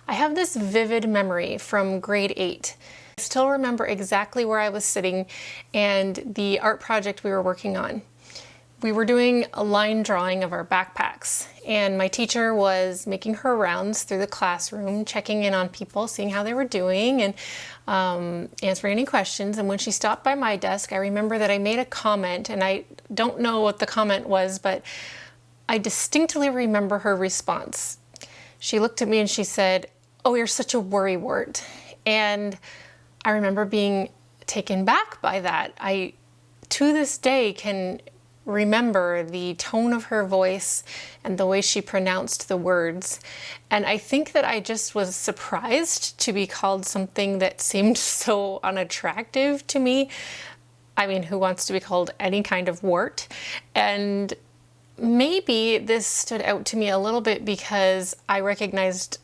I have this vivid memory from grade 8. I still remember exactly where I was sitting and the art project we were working on. We were doing a line drawing of our backpacks, and my teacher was making her rounds through the classroom, checking in on people, seeing how they were doing, and answering any questions. And when she stopped by my desk, I remember that I made a comment, and I don't know what the comment was, but I distinctly remember her response. She looked at me and she said, "Oh, you're such a worrywart." And I remember being taken back by that. I, to this day, can remember the tone of her voice and the way she pronounced the words. And I think that I just was surprised to be called something that seemed so unattractive to me. I mean, who wants to be called any kind of wart? And maybe this stood out to me a little bit because I recognized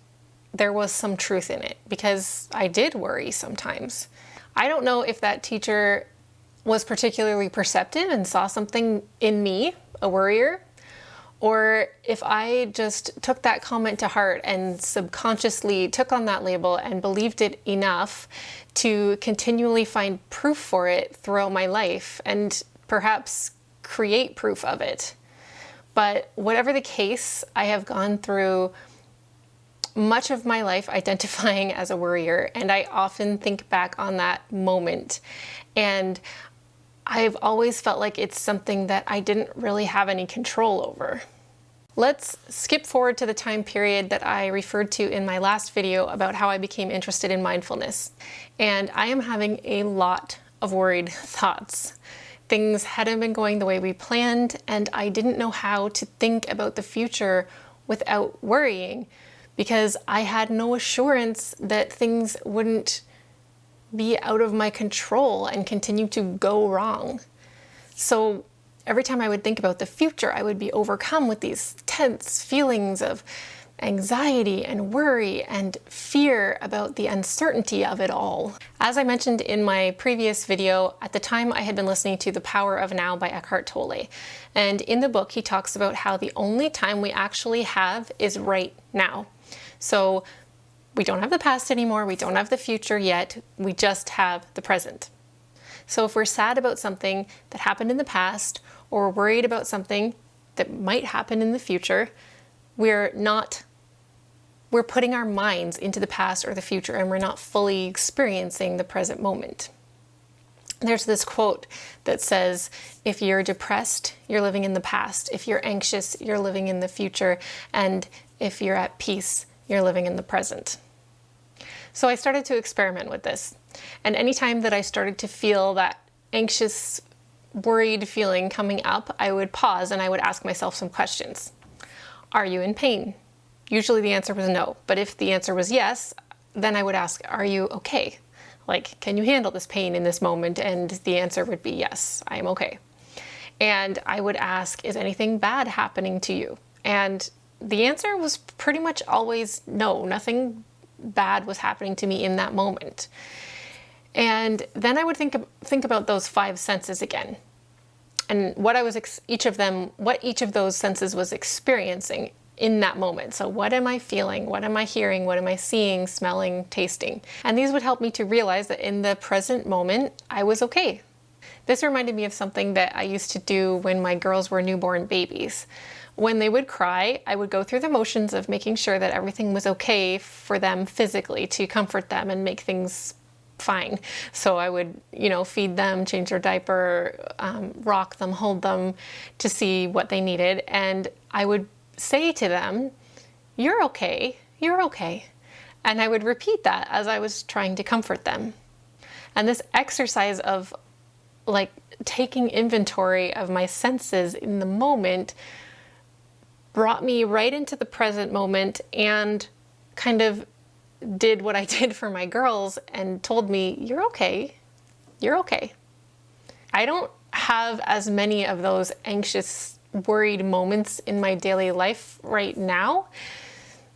there was some truth in it, because I did worry sometimes. I don't know if that teacher was particularly perceptive and saw something in me, a worrier, or if I just took that comment to heart and subconsciously took on that label and believed it enough to continually find proof for it throughout my life and perhaps create proof of it. But whatever the case, I have gone through much of my life identifying as a worrier, and I often think back on that moment, and I've always felt like it's something that I didn't really have any control over. Let's skip forward to the time period that I referred to in my last video about how I became interested in mindfulness. And I am having a lot of worried thoughts. Things hadn't been going the way we planned, and I didn't know how to think about the future without worrying, because I had no assurance that things wouldn't be out of my control and continue to go wrong. So every time I would think about the future, I would be overcome with these tense feelings of anxiety and worry and fear about the uncertainty of it all. As I mentioned in my previous video, at the time I had been listening to The Power of Now by Eckhart Tolle. And in the book, he talks about how the only time we actually have is right now. So we don't have the past anymore, we don't have the future yet, we just have the present. So if we're sad about something that happened in the past, or worried about something that might happen in the future, we're putting our minds into the past or the future, and we're not fully experiencing the present moment. There's this quote that says, if you're depressed, you're living in the past. If you're anxious, you're living in the future. And if you're at peace, you're living in the present. So I started to experiment with this. And anytime that I started to feel that anxious, worried feeling coming up, I would pause and I would ask myself some questions. Are you in pain? Usually the answer was no. But if the answer was yes, then I would ask, are you okay? Like, can you handle this pain in this moment? And the answer would be yes, I am okay. And I would ask, is anything bad happening to you? And the answer was pretty much always no, nothing bad was happening to me in that moment. And then I would think about those 5 senses again, and what each of those senses was experiencing in that moment. So what am I feeling? What am I hearing? What am I seeing, smelling, tasting? And these would help me to realize that in the present moment, I was okay. This reminded me of something that I used to do when my girls were newborn babies. When they would cry, I would go through the motions of making sure that everything was okay for them physically, to comfort them and make things fine. So I would, feed them, change their diaper, rock them, hold them to see what they needed. And I would say to them, you're okay, you're okay. And I would repeat that as I was trying to comfort them. And this exercise of taking inventory of my senses in the moment brought me right into the present moment and kind of did what I did for my girls and told me, you're okay, you're okay. I don't have as many of those anxious, worried moments in my daily life right now,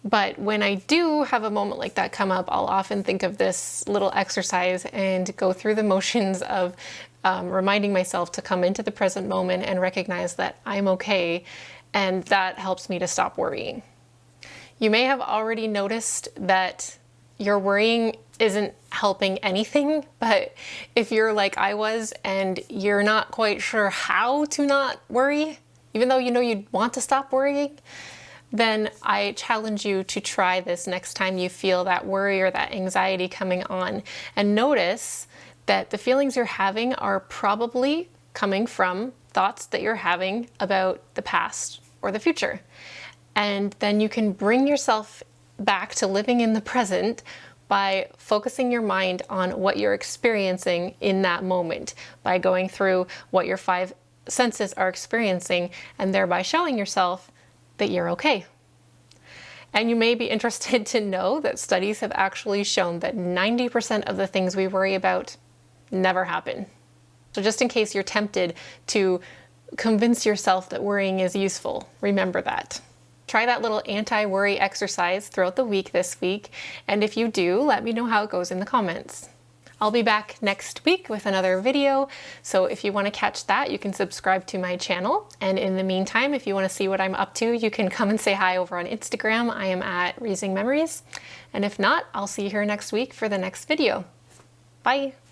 but when I do have a moment like that come up, I'll often think of this little exercise and go through the motions of reminding myself to come into the present moment and recognize that I'm okay, and that helps me to stop worrying. You may have already noticed that your worrying isn't helping anything, but if you're like I was and you're not quite sure how to not worry, even though you know you'd want to stop worrying, then I challenge you to try this next time you feel that worry or that anxiety coming on, and notice that the feelings you're having are probably coming from thoughts that you're having about the past or the future. And then you can bring yourself back to living in the present by focusing your mind on what you're experiencing in that moment, by going through what your 5 senses are experiencing, and thereby showing yourself that you're okay. And you may be interested to know that studies have actually shown that 90% of the things we worry about never happen. So just in case you're tempted to convince yourself that worrying is useful, remember that. Try that little anti-worry exercise throughout the week this week, and if you do, let me know how it goes in the comments. I'll be back next week with another video, so if you want to catch that, you can subscribe to my channel. And in the meantime, if you want to see what I'm up to, you can come and say hi over on Instagram. I am at 𝗧𝗜𝗍𝒡𝑚emories. And if not, I'll see you here next week for the next video. Bye!